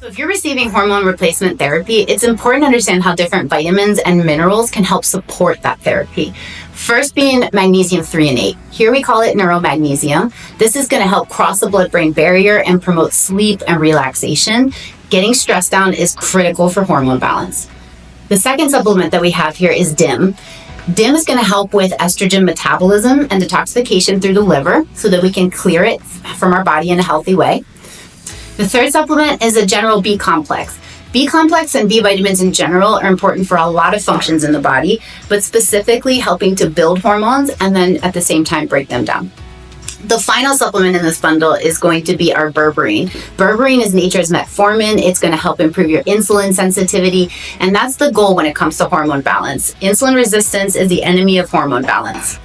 So if you're receiving hormone replacement therapy, it's important to understand how different vitamins and minerals can help support that therapy. First being magnesium 3 and 8. Here we call it Neuro magnesium. This is going to help cross the blood-brain barrier and promote sleep and relaxation. Getting stress down is critical for hormone balance. The second supplement that we have here is DIM. DIM is going to help with estrogen metabolism and detoxification through the liver so that we can clear it from our body in a healthy way. The third supplement is a general B complex. B complex and B vitamins in general are important for a lot of functions in the body, but specifically helping to build hormones and then at the same time break them down. The final supplement in this bundle is going to be our Berberine. Berberine is nature's metformin. It's going to help improve your insulin sensitivity, and that's the goal when it comes to hormone balance. Insulin resistance is the enemy of hormone balance.